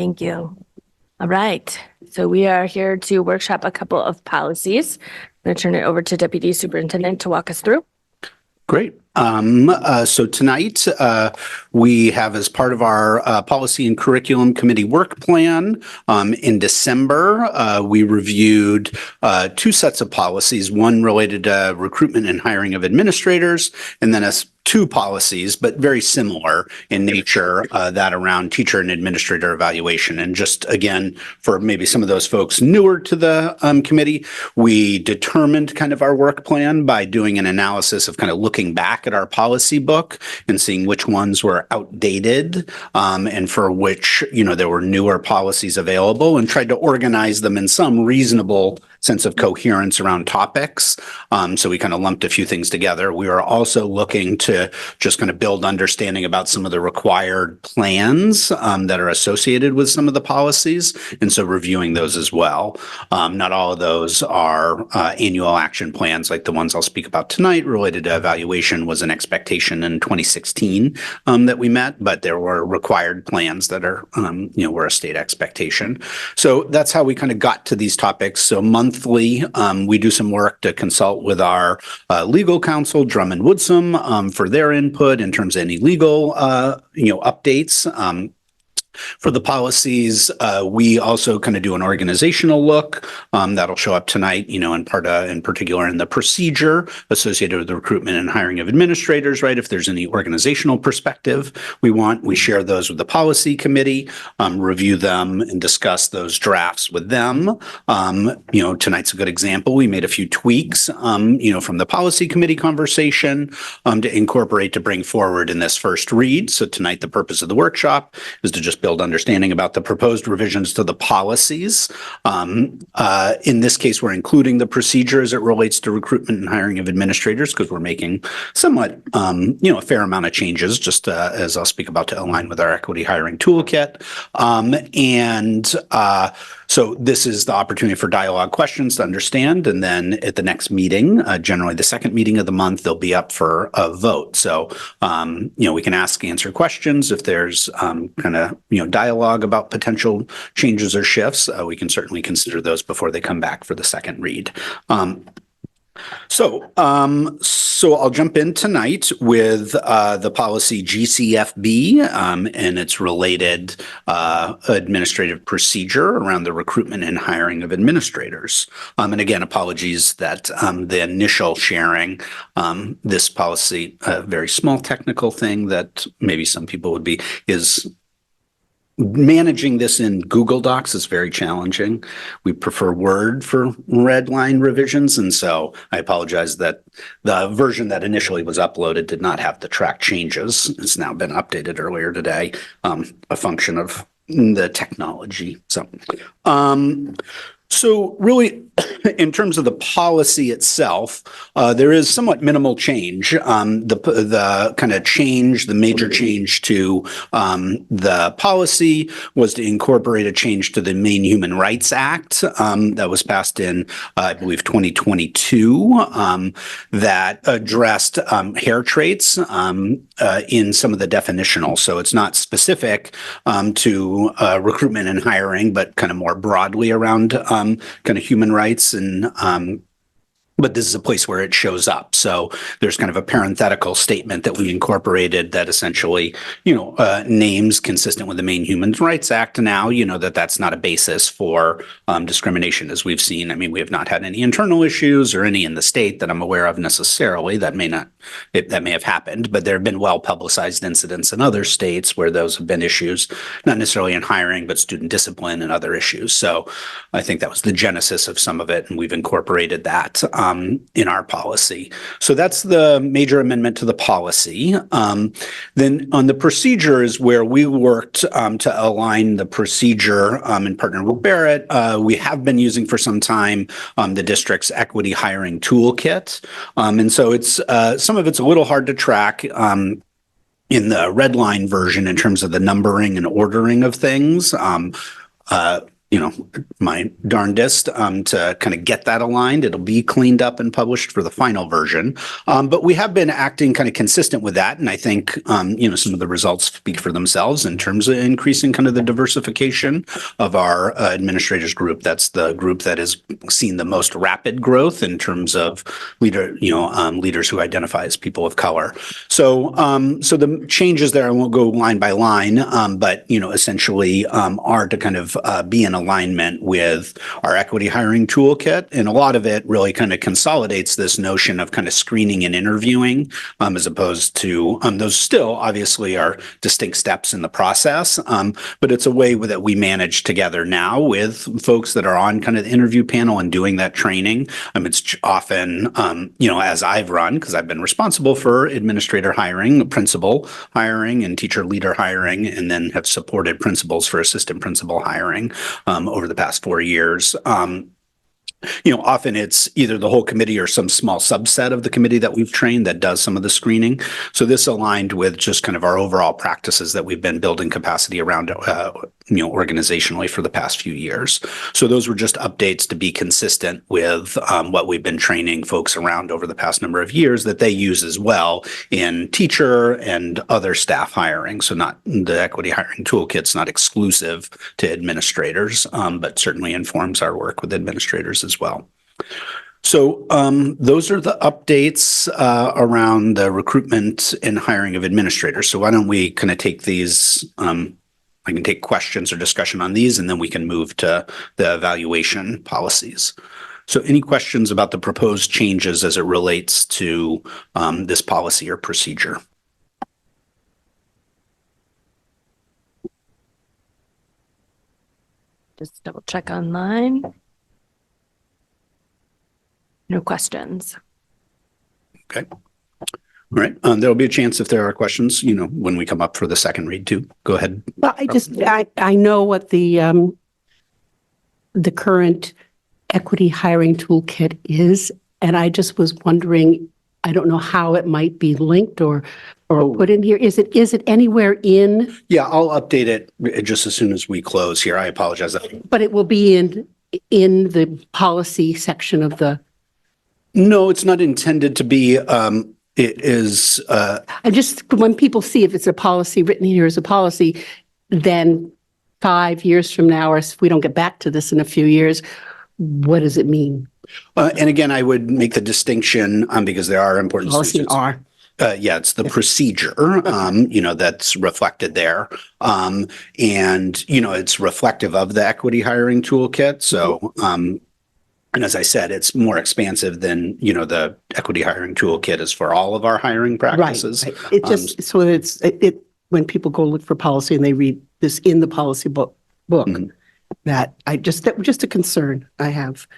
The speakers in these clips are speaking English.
Thank you. All right. So we are here to workshop a couple of policies. I'm going to turn it over to Deputy Superintendent to walk us through. Great. So tonight we have, as part of our Policy and Curriculum Committee work plan, in December, we reviewed two sets of policies, one related to recruitment and hiring of administrators, and then two policies, but very similar in nature, that around teacher and administrator evaluation. And just again, for maybe some of those folks newer to the committee, we determined kind of our work plan by doing an analysis of kind of looking back at our policy book and seeing which ones were outdated, and for which, there were newer policies available, and tried to organize them in some reasonable sense of coherence around topics. So we kind of lumped a few things together. We are also looking to just kind of build understanding about some of the required plans that are associated with some of the policies, and so reviewing those as well. Not all of those are annual action plans like the ones I'll speak about tonight. Related to evaluation was an expectation in 2016 that we met, but there were required plans that are, were a state expectation. So that's how we kind of got to these topics. So monthly, we do some work to consult with our legal counsel, Drum and Woodsum, for their input in terms of any legal, updates. For the policies, we also kind of do an organizational look that'll show up tonight, in particular in the procedure associated with the recruitment and hiring of administrators, right? If there's any organizational perspective we share those with the policy committee, review them and discuss those drafts with them. Tonight's a good example. We made a few tweaks, from the policy committee conversation to incorporate to bring forward in this first read. So tonight, the purpose of the workshop is to just build understanding about the proposed revisions to the policies. In this case, we're including the procedure as it relates to recruitment and hiring of administrators, because we're making somewhat, a fair amount of changes, just as I'll speak about, to align with our equity hiring toolkit. So this is the opportunity for dialogue questions to understand. And then at the next meeting, generally the second meeting of the month, they'll be up for a vote. So, we can answer questions if there's dialogue about potential changes or shifts. We can certainly consider those before they come back for the second read. So I'll jump in tonight with the policy GCFB and its related administrative procedure around the recruitment and hiring of administrators. And again, apologies that the initial sharing, this policy, a very small technical thing that maybe some people would be, is managing this in Google Docs is very challenging. We prefer Word for red line revisions, and so I apologize that the version that initially was uploaded did not have the track changes. It's now been updated earlier today, a function of the technology. So really, in terms of the policy itself, there is somewhat minimal change. The kind of change, the major change to the policy was to incorporate a change to the Maine Human Rights Act that was passed in, I believe, 2022, that addressed hair traits in some of the definitional. So it's not specific to recruitment and hiring, but kind of more broadly around kind of human rights, and but this is a place where it shows up. So there's kind of a parenthetical statement that we incorporated that essentially, names consistent with the Maine Human Rights Act now, that's not a basis for discrimination, as we've seen. I mean, we have not had any internal issues or any in the state that I'm aware of necessarily. That may have happened, but there have been well-publicized incidents in other states where those have been issues, not necessarily in hiring, but student discipline and other issues. So I think that was the genesis of some of it, and we've incorporated that in our policy. So that's the major amendment to the policy. Then on the procedure is where we worked to align the procedure in partner with Barrett. We have been using for some time the district's equity hiring toolkit. And so it's some of it's a little hard to track in the red line version in terms of the numbering and ordering of things. my darndest to kind of get that aligned. It'll be cleaned up and published for the final version. But we have been acting kind of consistent with that. And I think, some of the results speak for themselves in terms of increasing kind of the diversification of our administrators group. That's the group that has seen the most rapid growth in terms of leaders who identify as people of color. So the changes there, I won't go line by line, but, essentially are to kind of be in alignment with our equity hiring toolkit. And a lot of it really kind of consolidates this notion of kind of screening and interviewing, as opposed to those still obviously are distinct steps in the process. But it's a way that we manage together now with folks that are on kind of the interview panel and doing that training. It's often, as I've run, because I've been responsible for administrator hiring, principal hiring, and teacher leader hiring, and then have supported principals for assistant principal hiring over the past 4 years. Often it's either the whole committee or some small subset of the committee that we've trained that does some of the screening. So this aligned with just kind of our overall practices that we've been building capacity around, organizationally for the past few years. So those were just updates to be consistent with what we've been training folks around over the past number of years that they use as well in teacher and other staff hiring. So not the equity hiring toolkit's not exclusive to administrators, but certainly informs our work with administrators as well. So those are the updates around the recruitment and hiring of administrators. So why don't we kind of take these, I can take questions or discussion on these, and then we can move to the evaluation policies. So any questions about the proposed changes as it relates to this policy or procedure? Just double check online. No questions. Okay. All right. There'll be a chance if there are questions, when we come up for the second read too. Go ahead. Well, I know what the current equity hiring toolkit is, and I just was wondering, I don't know how it might be linked or put in here. Is it anywhere in? Yeah, I'll update it just as soon as we close here. I apologize. But it will be in the policy section of the. No, it's not intended to be. It is. I just, when people see if it's a policy written here as a policy, then 5 years from now, or if we don't get back to this in a few years, what does it mean? And again, I would make the distinction because there are important Policy R. Yeah, it's the procedure, that's reflected there. And, it's reflective of the equity hiring toolkit. So, and as I said, it's more expansive than, the equity hiring toolkit is for all of our hiring practices. Right. It just, so that when people go look for policy and they read this in the policy book, that just a concern I have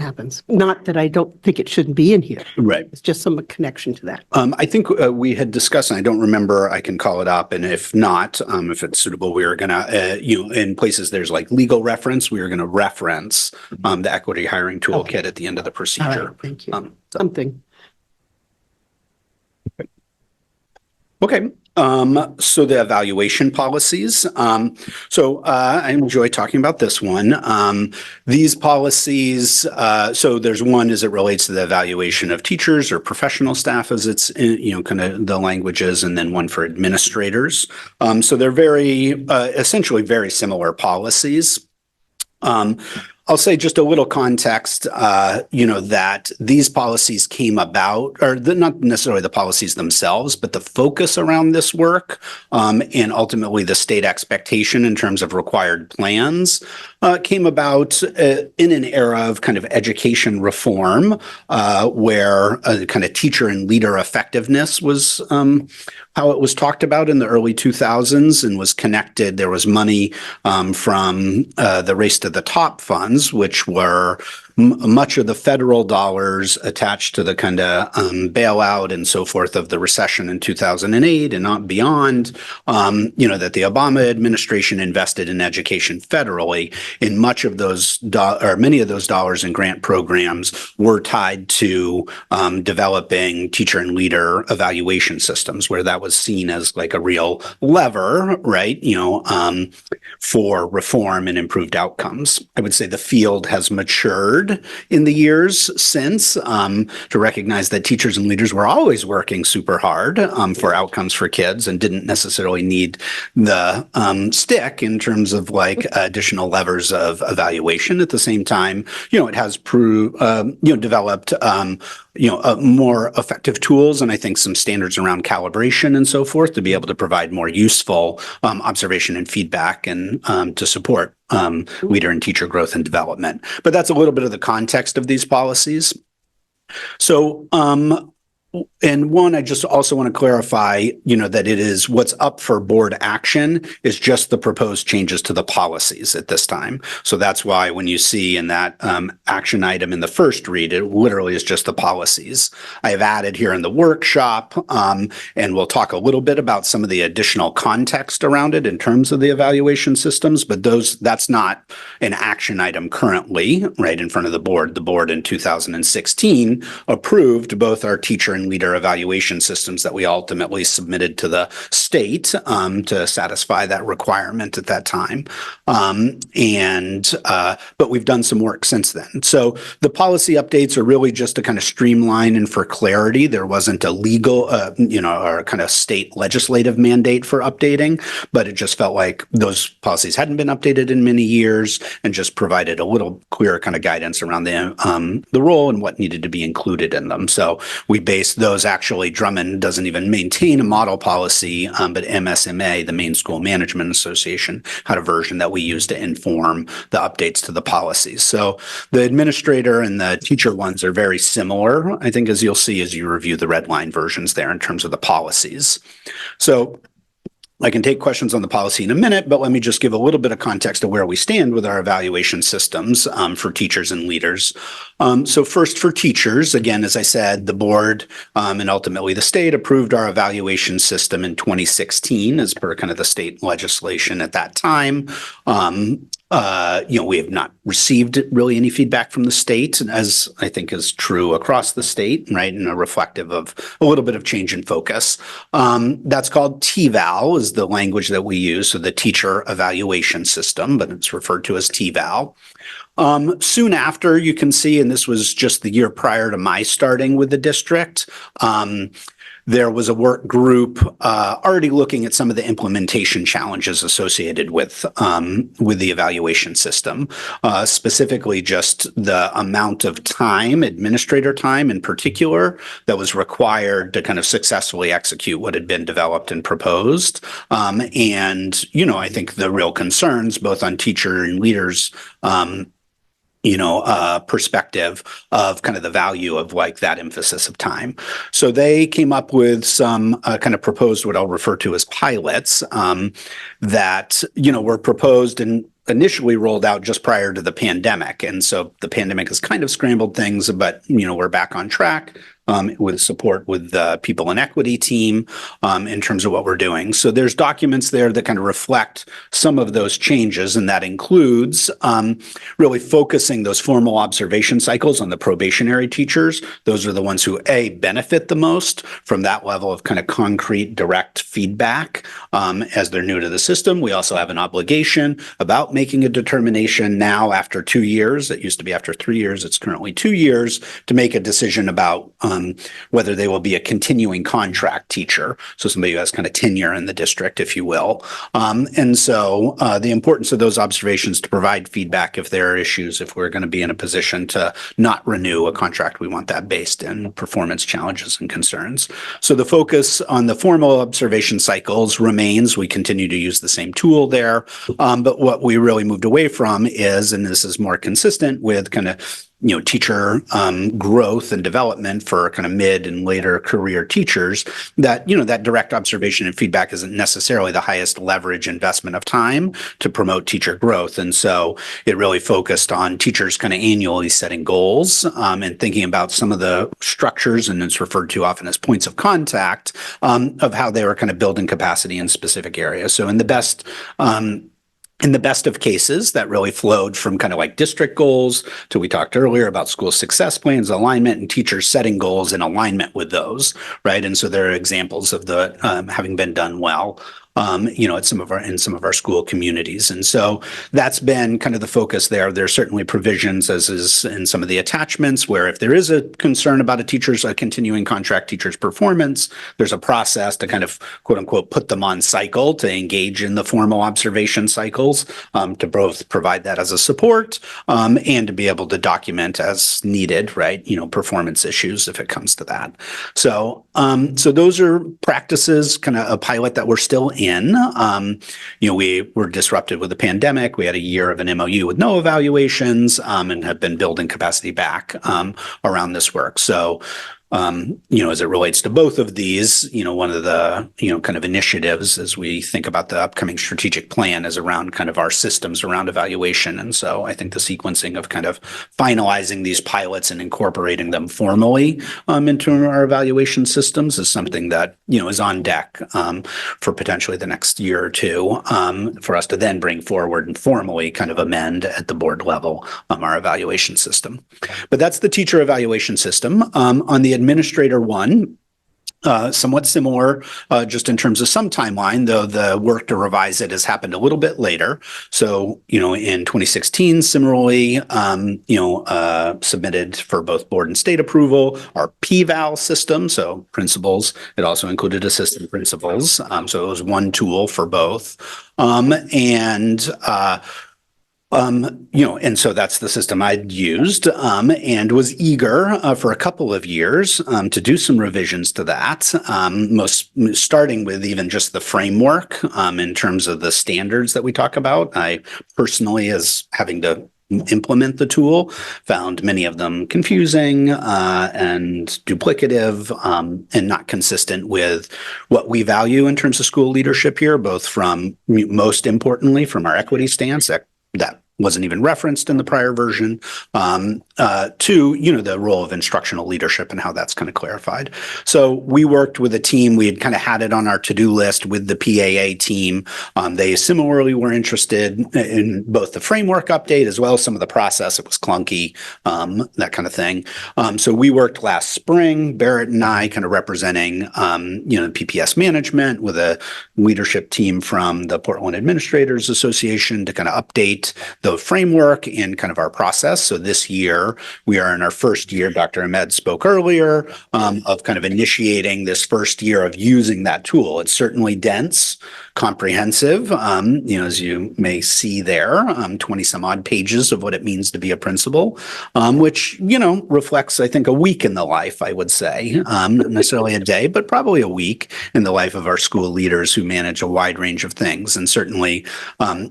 happens. Not that I don't think it shouldn't be in here. Right. It's just some connection to that. I think we had discussed, and I don't remember, I can call it up. And if not, if it's suitable, we are going to, in places there's like legal reference, we are going to reference the equity hiring toolkit at the end of the procedure. All right, thank you. Something. Okay. So the evaluation policies. So I enjoy talking about this one. These policies, so there's one as it relates to the evaluation of teachers or professional staff as it's, kind of the languages, and then one for administrators. So they're very, essentially very similar policies. I'll say just a little context, that these policies came about, or not necessarily the policies themselves, but the focus around this work and ultimately the state expectation in terms of required plans came about in an era of kind of education reform where kind of teacher and leader effectiveness was how it was talked about in the early 2000s and was connected. There was money from the Race to the Top funds, which were much of the federal dollars attached to the kind of bailout and so forth of the recession in 2008 and not beyond, that the Obama administration invested in education federally, in much of those or many of those dollars in grant programs were tied to developing teacher and leader evaluation systems, where that was seen as like a real lever, right? For reform and improved outcomes. I would say the field has matured in the years since to recognize that teachers and leaders were always working super hard for outcomes for kids and didn't necessarily need the stick in terms of like additional levers of evaluation. At the same time, it has developed more effective tools and I think some standards around calibration and so forth to be able to provide more useful observation and feedback and to support leader and teacher growth and development. But that's a little bit of the context of these policies. So, and one, I just also want to clarify, that it is what's up for board action is just the proposed changes to the policies at this time. So that's why when you see in that action item in the first read, it literally is just the policies. I have added here in the workshop, and we'll talk a little bit about some of the additional context around it in terms of the evaluation systems, but that's not an action item currently, right in front of the board. The board in 2016 approved both our teacher and leader evaluation systems that we ultimately submitted to the state to satisfy that requirement at that time. But we've done some work since then. So the policy updates are really just to kind of streamline and for clarity. There wasn't a legal, or kind of state legislative mandate for updating, but it just felt like those policies hadn't been updated in many years and just provided a little clearer kind of guidance around the role and what needed to be included in them. So we based those actually, Drummond doesn't even maintain a model policy, but MSMA, the Maine School Management Association, had a version that we use to inform the updates to the policies. So the administrator and the teacher ones are very similar, I think, as you'll see as you review the red line versions there in terms of the policies. So I can take questions on the policy in a minute, but let me just give a little bit of context of where we stand with our evaluation systems for teachers and leaders. So first for teachers, again, as I said, the board and ultimately the state approved our evaluation system in 2016 as per kind of the state legislation at that time. We have not received really any feedback from the state, as I think is true across the state, right? And a reflective of a little bit of change in focus. That's called TVAL is the language that we use. So the teacher evaluation system, but it's referred to as TVAL. Soon after, you can see, and this was just the year prior to my starting with the district, there was a work group already looking at some of the implementation challenges associated with the evaluation system, specifically just the amount of time, administrator time in particular, that was required to kind of successfully execute what had been developed and proposed. I think the real concerns, both on teacher and leaders, perspective of kind of the value of like that emphasis of time. So they came up with some kind of proposed what I'll refer to as pilots that, were proposed and initially rolled out just prior to the pandemic. And so the pandemic has kind of scrambled things, but, we're back on track. With support with the People and Equity team in terms of what we're doing. So there's documents there that kind of reflect some of those changes, and that includes really focusing those formal observation cycles on the probationary teachers. Those are the ones who, A, benefit the most from that level of kind of concrete, direct feedback as they're new to the system. We also have an obligation about making a determination now after 2 years. It used to be after 3 years. It's currently 2 years to make a decision about whether they will be a continuing contract teacher, so somebody who has kind of tenure in the district, if you will. And so the importance of those observations to provide feedback if there are issues, if we're going to be in a position to not renew a contract, we want that based in performance challenges and concerns. So the focus on the formal observation cycles remains. We continue to use the same tool there. But what we really moved away from is, and this is more consistent with kind of teacher growth and development for kind of mid and later career teachers, that, that direct observation and feedback isn't necessarily the highest leverage investment of time to promote teacher growth. And so it really focused on teachers kind of annually setting goals and thinking about some of the structures, and it's referred to often as points of contact, of how they were kind of building capacity in specific areas. So in the best of cases, that really flowed from kind of like district goals to, we talked earlier about school success plans, alignment, and teachers setting goals in alignment with those, right? And so there are examples of the having been done well. At some of our school communities. And so that's been kind of the focus there. There's certainly provisions, as is in some of the attachments, where if there is a concern about a continuing contract teacher's performance, there's a process to kind of, quote unquote, put them on cycle to engage in the formal observation cycles, to both provide that as a support, and to be able to document as needed, right? Performance issues if it comes to that. So those are practices, kind of a pilot that we're still in. We were disrupted with the pandemic. We had a year of an MOU with no evaluations, and have been building capacity back around this work. So as it relates to both of these, one of the, kind of initiatives as we think about the upcoming strategic plan is around kind of our systems around evaluation. And so I think the sequencing of kind of finalizing these pilots and incorporating them formally into our evaluation systems is something that, is on deck for potentially the next year or two, for us to then bring forward and formally kind of amend at the board level our evaluation system. But that's the teacher evaluation system. On the administrator one, somewhat similar, just in terms of some timeline, though the work to revise it has happened a little bit later. So, in 2016, similarly, submitted for both board and state approval, our PVAL system. So principals, it also included assistant principals. So it was one tool for both. And so that's the system I'd used, and was eager for a couple of years to do some revisions to that, most starting with even just the framework in terms of the standards that we talk about. I personally, as having to implement the tool, found many of them confusing and duplicative, and not consistent with what we value in terms of school leadership here, both from, most importantly, from our equity stance that wasn't even referenced in the prior version, to, the role of instructional leadership and how that's kind of clarified. So we worked with a team. We had kind of had it on our to-do list with the PAA team. They similarly were interested in both the framework update as well as some of the process. It was clunky, that kind of thing. So we worked last spring, Barrett and I kind of representing, PPS management with a leadership team from the Portland Administrators Association to kind of update the framework and kind of our process. So this year, we are in our first year, Dr. Ahmed spoke earlier, of kind of initiating this first year of using that tool. It's certainly dense, comprehensive, as you may see there, 20 some odd pages of what it means to be a principal, which, reflects, I think, a week in the life, I would say, not necessarily a day, but probably a week in the life of our school leaders who manage a wide range of things. And certainly,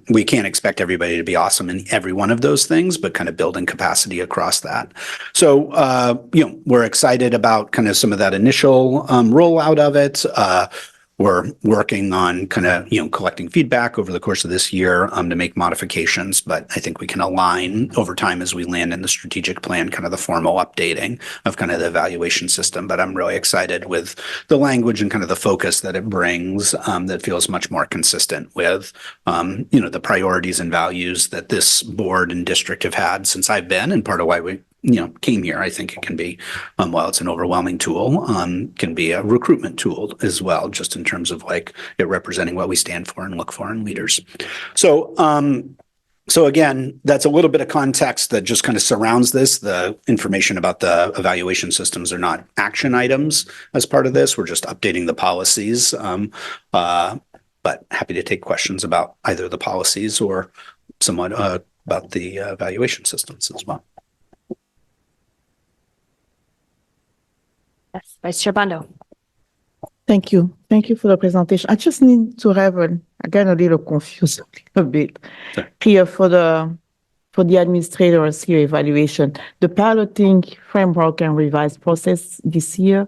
we can't expect everybody to be awesome in every one of those things, but kind of building capacity across that. So, we're excited about kind of some of that initial rollout of it. We're working on kind of, collecting feedback over the course of this year to make modifications, but I think we can align over time as we land in the strategic plan, kind of the formal updating of kind of the evaluation system. But I'm really excited with the language and kind of the focus that it brings, that feels much more consistent with, the priorities and values that this board and district have had since I've been, and part of why we came here. I think it can be, while it's an overwhelming tool, can be a recruitment tool as well, just in terms of like it representing what we stand for and look for in leaders. So, again, that's a little bit of context that just kind of surrounds this. The information about the evaluation systems are not action items as part of this. We're just updating the policies. But happy to take questions about either the policies or somewhat about the evaluation systems as well. Yes, Vice Chair Bondo. Thank you. Thank you for the presentation. I just need to have again, a little confused a little bit Sure. here for the for the administrators here evaluation, the piloting framework and revised process this year,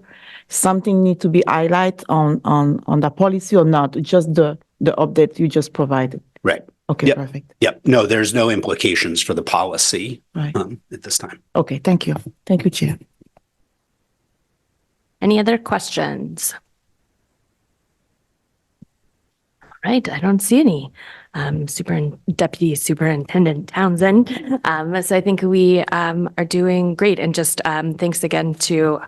something need to be highlighted on the policy or not? Just the update you just provided? Right. Okay, Yep. perfect. Yep. No, there's no implications for the policy Right. at this time. Okay, thank you. Thank you, Chair. Any other questions? All right, I don't see any. Deputy Superintendent Townsend. So I think we are doing great. And just thanks again to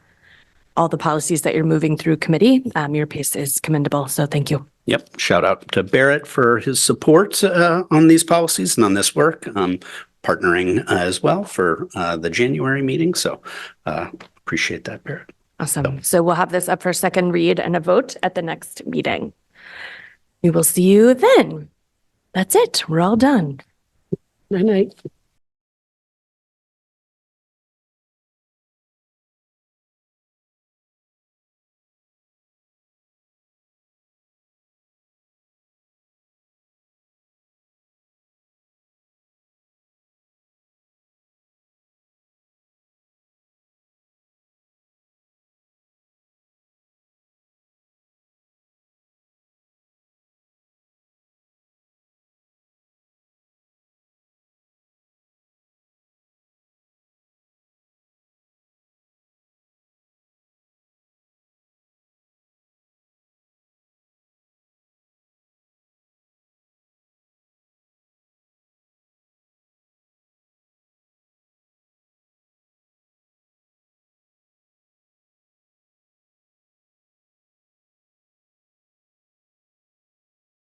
all the policies that you're moving through committee. Your pace is commendable. So thank you. Yep. Shout out to Barrett for his support on these policies and on this work, partnering as well for the January meeting. So appreciate that, Barrett. Awesome. So we'll have this up for second read and a vote at the next meeting. We will see you then. That's it. We're all done. Night night.